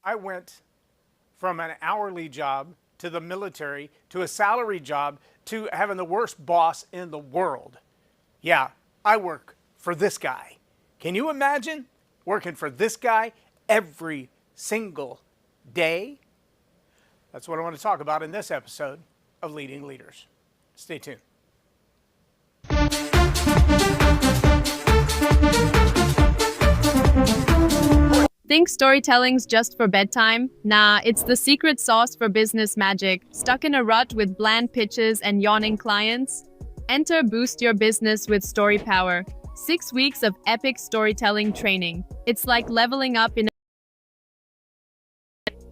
I went from an hourly job to the military to a salary job to having the worst boss in the world. Yeah, I work for this guy. Can you imagine working for this guy every single day? That's what I want to talk about in this episode of Leading Leaders. Stay tuned. Think storytelling's just for bedtime? Nah, it's the secret sauce for business magic. Stuck in a rut with bland pitches and yawning clients? Enter Boost Your Business with Story Power. 6 weeks of epic storytelling training. It's like leveling up in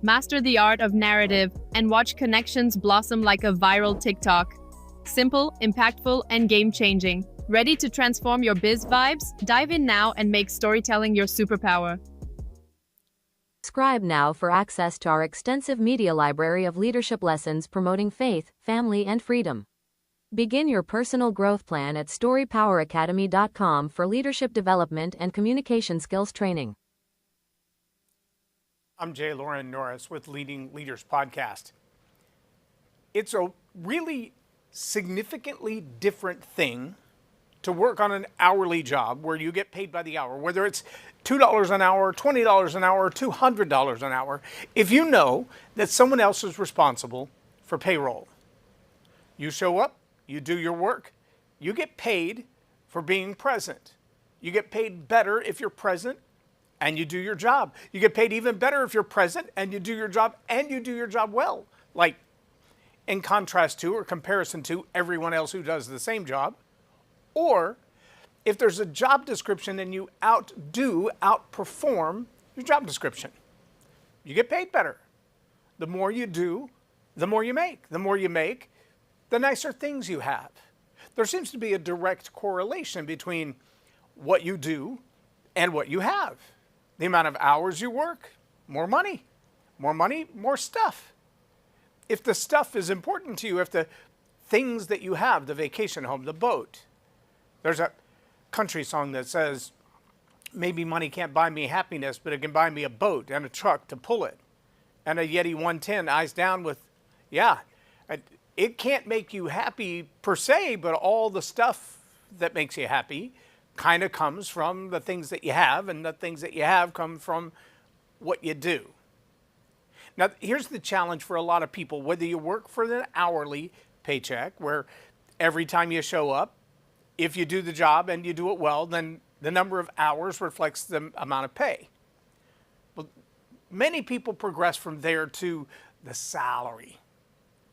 master the art of narrative and watch connections blossom like a viral TikTok. Simple, impactful, and game-changing. Ready to transform your biz vibes? Dive in now and make storytelling your superpower. Subscribe now for access to our extensive media library of leadership lessons promoting faith, family, and freedom. Begin your personal growth plan at storypoweracademy.com for leadership development and communication skills training. I'm J Loren Norris with Leading Leaders Podcast. It's a really significantly different thing to work on an hourly job where you get paid by the hour, whether it's $2 an hour, $20 an hour, $200 an hour, if you know that someone else is responsible for payroll. You show up, you do your work, you get paid for being present. You get paid better if you're present and you do your job. You get paid even better if you're present and you do your job and you do your job well. Like in contrast to or comparison to everyone else who does the same job. Or if there's a job description and you outperform your job description, you get paid better. The more you do, the more you make. The more you make, the nicer things you have. There seems to be a direct correlation between what you do and what you have. The amount of hours you work, more money, more stuff. If the stuff is important to you, if the things that you have, the vacation home, the boat, there's a country song that says, maybe money can't buy me happiness, but it can buy me a boat and a truck to pull it. And a Yeti 110 eyes down with, it can't make you happy per se, but all the stuff that makes you happy kind of comes from the things that you have, and the things that you have come from what you do. Now, here's the challenge for a lot of people, whether you work for an hourly paycheck, where every time you show up, if you do the job and you do it well, then the number of hours reflects the amount of pay. Well, many people progress from there to the salary.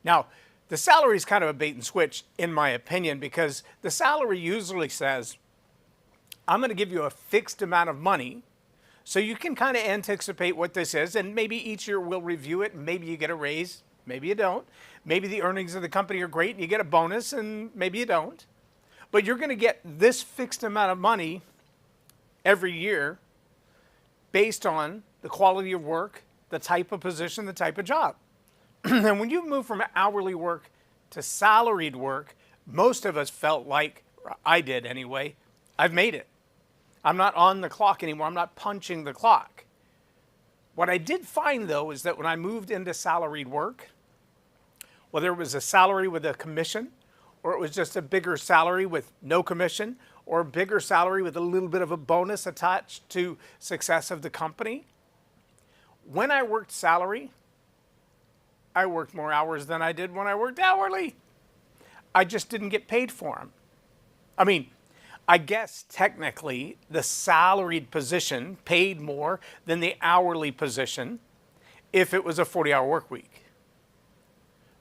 Now, the salary is kind of a bait and switch, in my opinion, because the salary usually says, I'm going to give you a fixed amount of money so you can kind of anticipate what this is, and maybe each year we'll review it, and maybe you get a raise, maybe you don't. Maybe the earnings of the company are great and you get a bonus, and maybe you don't. But you're going to get this fixed amount of money every year based on the quality of work, the type of position, the type of job. And when you move from hourly work to salaried work, most of us felt like, or I did anyway, I've made it. I'm not on the clock anymore. I'm not punching the clock. What I did find, though, is that when I moved into salaried work, whether it was a salary with a commission, or it was just a bigger salary with no commission, or a bigger salary with a little bit of a bonus attached to success of the company, when I worked salary, I worked more hours than I did when I worked hourly. I just didn't get paid for them. I mean, I guess technically the salaried position paid more than the hourly position if it was a 40-hour work week.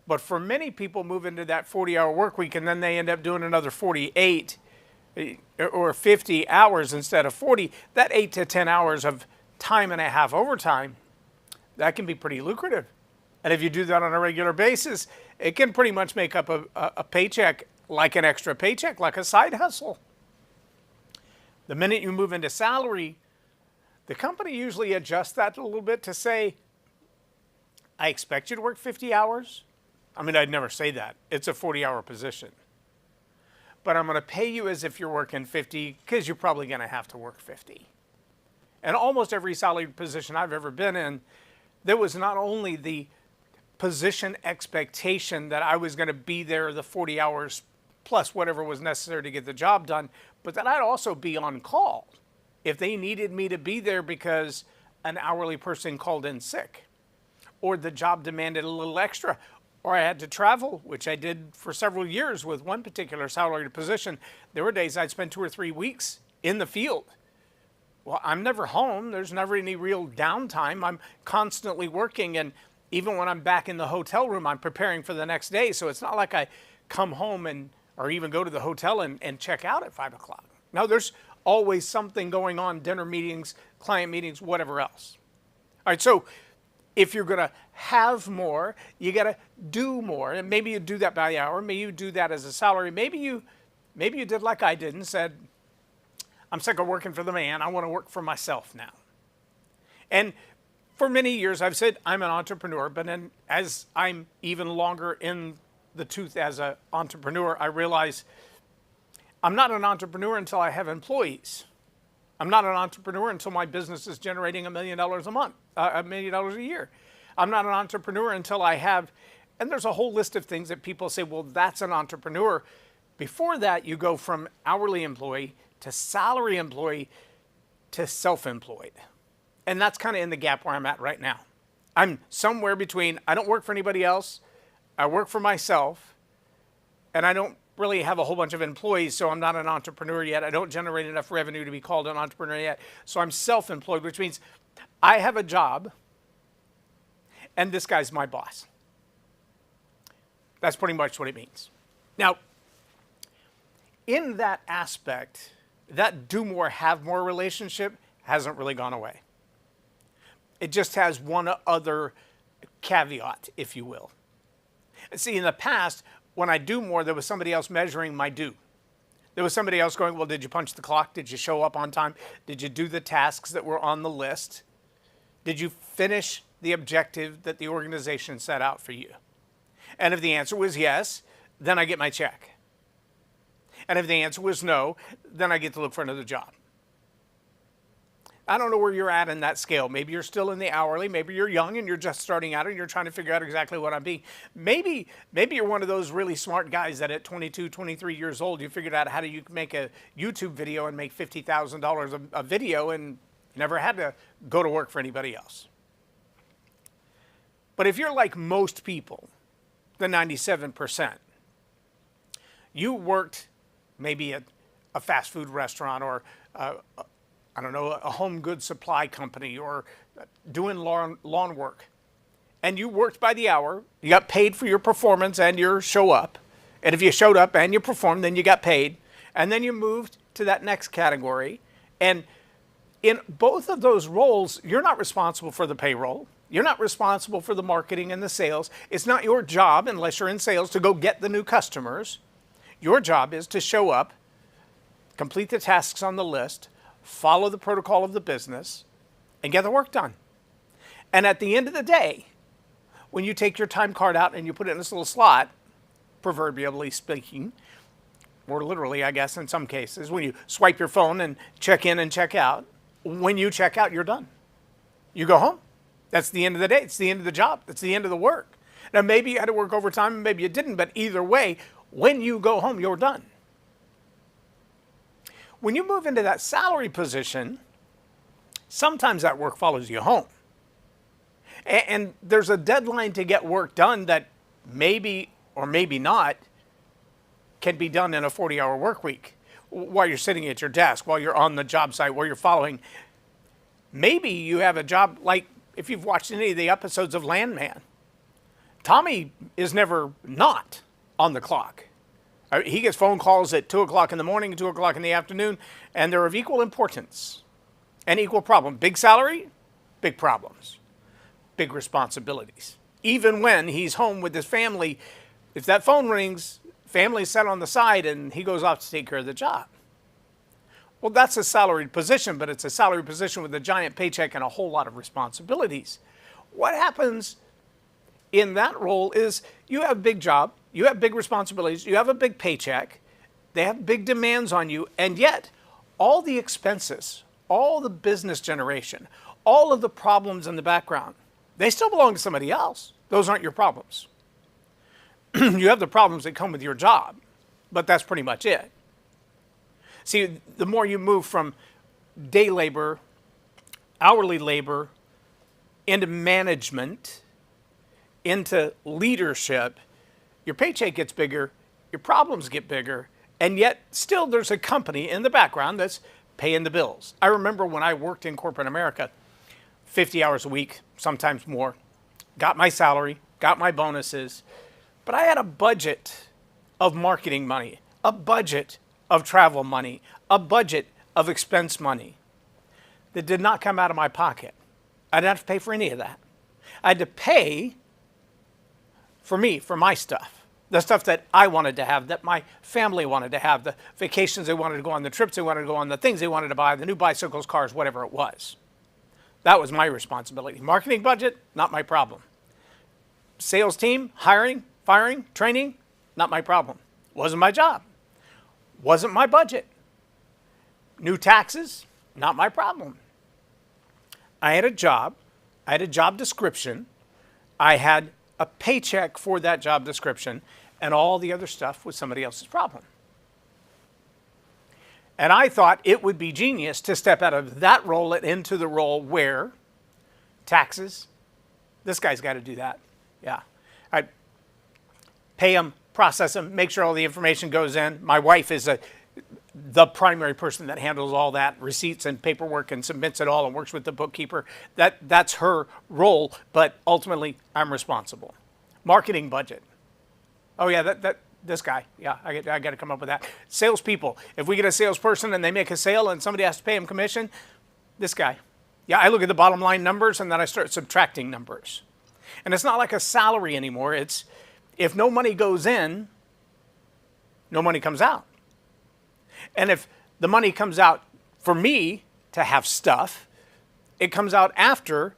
But for many people move into that 40-hour work week and then they end up doing another 48 or 50 hours instead of 40, that 8 to 10 hours of time and a half overtime, that can be pretty lucrative. And if you do that on a regular basis, it can pretty much make up a paycheck, like an extra paycheck, like a side hustle. The minute you move into salary, the company usually adjusts that a little bit to say, I expect you to work 50 hours. I mean, I'd never say that. It's a 40-hour position. But I'm going to pay you as if you're working 50 because you're probably going to have to work 50. And almost every salaried position I've ever been in, there was not only the position expectation that I was going to be there the 40 hours plus whatever was necessary to get the job done, but that I'd also be on call if they needed me to be there because an hourly person called in sick, or the job demanded a little extra, or I had to travel, which I did for several years with one particular salaried position. There were days I'd spend 2 or 3 weeks in the field. Well, I'm never home. There's never any real downtime. I'm constantly working, and even when I'm back in the hotel room, I'm preparing for the next day. So it's not like I come home or even go to the hotel and check out at 5 o'clock. No, there's always something going on, dinner meetings, client meetings, whatever else. All right, so if you're going to have more, you got to do more. And maybe you do that by the hour. Maybe you do that as a salary. Maybe you did like I did and said, I'm sick of working for the man. I want to work for myself now. And for many years, I've said I'm an entrepreneur, but then as I'm even longer in the tooth as an entrepreneur, I realize I'm not an entrepreneur until I have employees. I'm not an entrepreneur until my business is generating $1 million a month, $1 million a year. I'm not an entrepreneur until I have, and there's a whole list of things that people say, well, that's an entrepreneur. Before that, you go from hourly employee to salary employee to self-employed. And that's kind of in the gap where I'm at right now. I'm somewhere between, I don't work for anybody else, I work for myself, and I don't really have a whole bunch of employees, so I'm not an entrepreneur yet. I don't generate enough revenue to be called an entrepreneur yet. So I'm self-employed, which means I have a job, and this guy's my boss. That's pretty much what it means. Now, in that aspect, that do more, have more relationship hasn't really gone away. It just has one other caveat, if you will. See, in the past, when I do more, there was somebody else measuring my do. There was somebody else going, well, did you punch the clock? Did you show up on time? Did you do the tasks that were on the list? Did you finish the objective that the organization set out for you? And if the answer was yes, then I get my check. And if the answer was no, then I get to look for another job. I don't know where you're at in that scale. Maybe you're still in the hourly. Maybe you're young and you're just starting out and you're trying to figure out exactly what I'm being. Maybe you're one of those really smart guys that at 22, 23 years old, you figured out how do you make a YouTube video and make $50,000 a video and never had to go to work for anybody else. But if you're like most people, the 97%, you worked maybe at a fast food restaurant or I don't know, a home goods supply company or doing lawn work. And you worked by the hour, you got paid for your performance and your show up. And if you showed up and you performed, then you got paid. And then you moved to that next category. And in both of those roles, you're not responsible for the payroll. You're not responsible for the marketing and the sales. It's not your job, unless you're in sales, to go get the new customers. Your job is to show up, complete the tasks on the list, follow the protocol of the business, and get the work done. And at the end of the day, when you take your time card out and you put it in this little slot, proverbially speaking, or literally, I guess, in some cases, when you swipe your phone and check in and check out, when you check out, you're done. You go home. That's the end of the day. It's the end of the job. It's the end of the work. Now, maybe you had to work overtime, and maybe you didn't, but either way, when you go home, you're done. When you move into that salary position, sometimes that work follows you home. And there's a deadline to get work done that maybe or maybe not can be done in a 40-hour work week while you're sitting at your desk, while you're on the job site, while you're following. Maybe you have a job like if you've watched any of the episodes of Landman. Tommy is never not on the clock. He gets phone calls at 2 o'clock in the morning, 2 o'clock in the afternoon, and they're of equal importance and equal problem. Big salary, big problems, big responsibilities. Even when he's home with his family, if that phone rings, family's set on the side and he goes off to take care of the job. Well, that's a salaried position, but it's a salaried position with a giant paycheck and a whole lot of responsibilities. What happens in that role is you have a big job, you have big responsibilities, you have a big paycheck, they have big demands on you, and yet all the expenses, all the business generation, all of the problems in the background, They still belong to somebody else. Those aren't your problems. You have the problems that come with your job, but that's pretty much it. See, the more you move from day labor, hourly labor, into management, into leadership, your paycheck gets bigger, your problems get bigger, and yet still there's a company in the background that's paying the bills. I remember when I worked in corporate America, 50 hours a week, sometimes more, got my salary, got my bonuses, but I had a budget of marketing money, a budget of travel money, a budget of expense money that did not come out of my pocket. I didn't have to pay for any of that. I had to pay for me, for my stuff, the stuff that I wanted to have, that my family wanted to have, the vacations they wanted to go on, the trips they wanted to go on, the things they wanted to buy, the new bicycles, cars, whatever it was. That was my responsibility. Marketing budget, not my problem. Sales team, hiring, firing, training, not my problem. Wasn't my job. Wasn't my budget. New taxes, not my problem. I had a job description, I had a paycheck for that job description, and all the other stuff was somebody else's problem. And I thought it would be genius to step out of that role and into the role where taxes, this guy's got to do that. Yeah. I'd pay him, process them, make sure all the information goes in. My wife is the primary person that handles all that, receipts and paperwork, and submits it all and works with the bookkeeper. That's her role, but ultimately I'm responsible. Marketing budget. Oh yeah, this guy. Yeah, I got to come up with that. Salespeople. If we get a salesperson and they make a sale and somebody has to pay him commission, this guy. Yeah, I look at the bottom line numbers and then I start subtracting numbers. And it's not like a salary anymore. It's if no money goes in, no money comes out. And if the money comes out for me to have stuff, it comes out after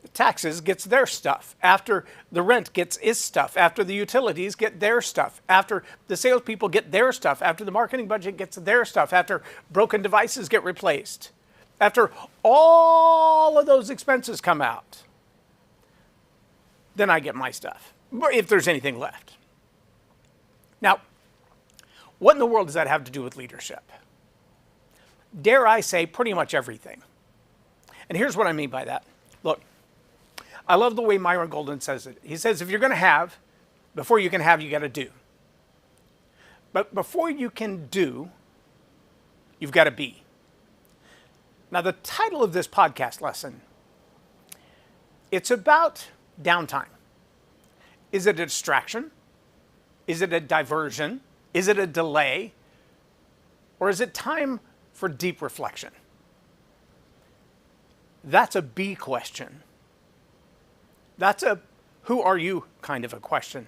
the taxes gets their stuff, after the rent gets its stuff, after the utilities get their stuff, after the salespeople get their stuff, after the marketing budget gets their stuff, after broken devices get replaced, after all of those expenses come out, then I get my stuff, if there's anything left. Now, what in the world does that have to do with leadership? Dare I say pretty much everything. And here's what I mean by that. Look, I love the way Myron Golden says it. He says, if you're going to have, before you can have, you got to do. But before you can do, you've got to be. Now, the title of this podcast lesson, it's about downtime. Is it a distraction? Is it a diversion? Is it a delay? Or is it time for deep reflection? That's a B question. That's a who are you kind of a question.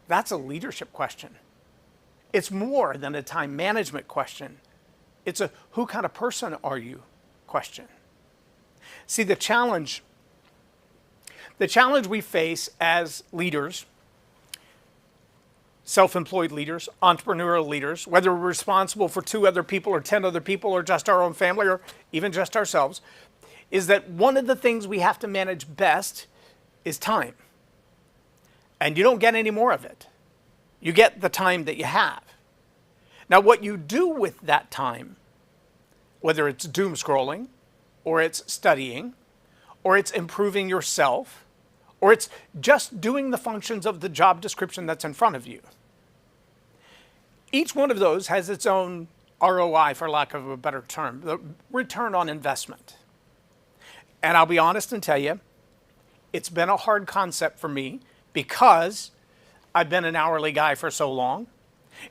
That's a leadership question. It's more than a time management question. It's a who kind of person are you question. See, the challenge we face as leaders, self-employed leaders, entrepreneurial leaders, whether we're responsible for 2 other people or 10 other people or just our own family or even just ourselves, is that one of the things we have to manage best is time. And you don't get any more of it. You get the time that you have. Now, what you do with that time, whether it's doom scrolling, or it's studying, or it's improving yourself, or it's just doing the functions of the job description that's in front of you. Each one of those has its own ROI, for lack of a better term, the return on investment. And I'll be honest and tell you, it's been a hard concept for me because I've been an hourly guy for so long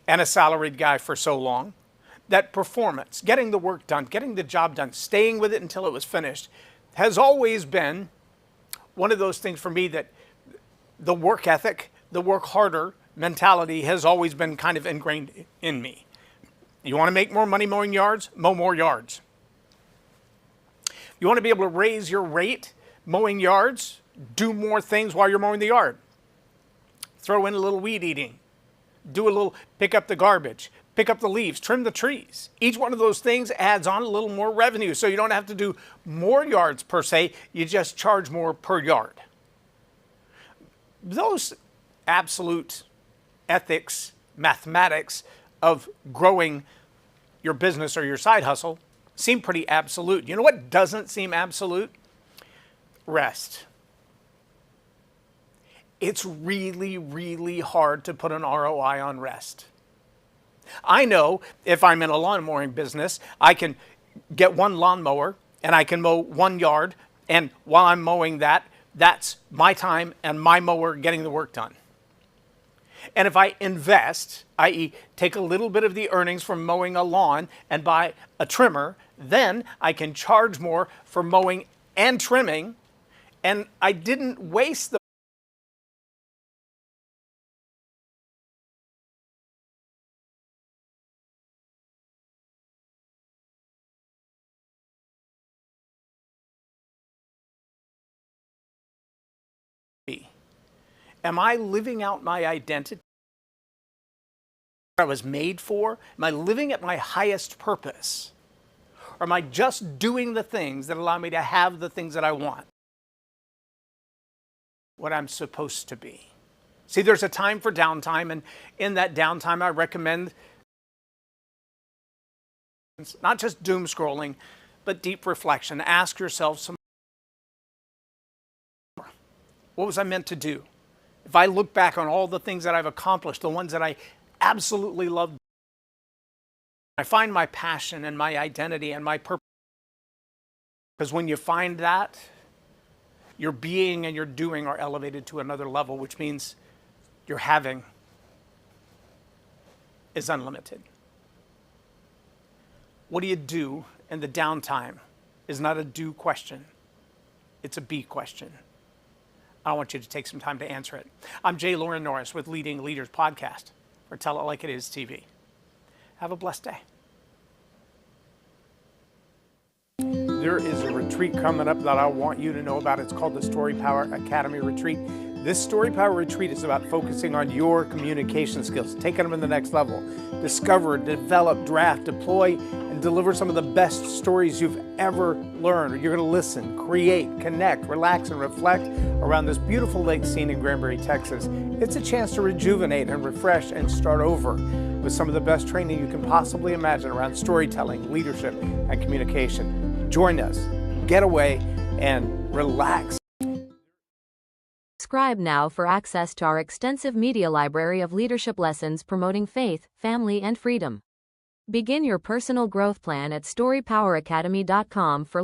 and a salaried guy for so long that performance, getting the work done, getting the job done, staying with it until it was finished, has always been one of those things for me that the work ethic, the work harder mentality has always been kind of ingrained in me. You want to make more money mowing yards? Mow more yards. You want to be able to raise your rate mowing yards? Do more things while you're mowing the yard. Throw in a little weed eating. Do a little, pick up the garbage, pick up the leaves, trim the trees. Each one of those things adds on a little more revenue. So you don't have to do more yards per se, you just charge more per yard. those absolute ethics, mathematics of growing your business or your side hustle seem pretty absolute. You know what doesn't seem absolute? Rest. It's really, really hard to put an ROI on rest. I know if I'm in a lawn mowing business, I can get one lawnmower and I can mow 1 yard, and while I'm mowing that, that's my time and my mower getting the work done. And if I invest, i.e. take a little bit of the earnings from mowing a lawn and buy a trimmer, then I can charge more for mowing and trimming, and I didn't waste the Am I living out my identity I was made for? Am I living at my highest purpose? Or am I just doing the things that allow me to have the things that I want? What I'm supposed to be. See, there's a time for downtime, and in that downtime, I recommend not just doom scrolling, but deep reflection. Ask yourself what was I meant to do? If I look back on all the things that I've accomplished, the ones that I absolutely love, I find my passion and my identity and my purpose. Because when you find that, your being and your doing are elevated to another level, which means your having is unlimited. What do you do in the downtime is not a do question. It's a be question. I want you to take some time to answer it. I'm J Loren Norris with Leading Leaders Podcast for Tell It Like It Is TV. Have a blessed day. There is a retreat coming up that I want you to know about. It's called the Story Power Academy Retreat. This Story Power Retreat is about focusing on your communication skills, taking them to the next level. Discover, develop, draft, deploy, and deliver some of the best stories you've ever learned. You're going to listen, create, connect, relax, and reflect around this beautiful lake scene in Granbury, Texas. It's a chance to rejuvenate and refresh and start over with some of the best training you can possibly imagine around storytelling, leadership, and communication. Join us, get away, and relax. Subscribe now for access to our extensive media library of leadership lessons promoting faith, family, and freedom. Begin your personal growth plan at storypoweracademy.com for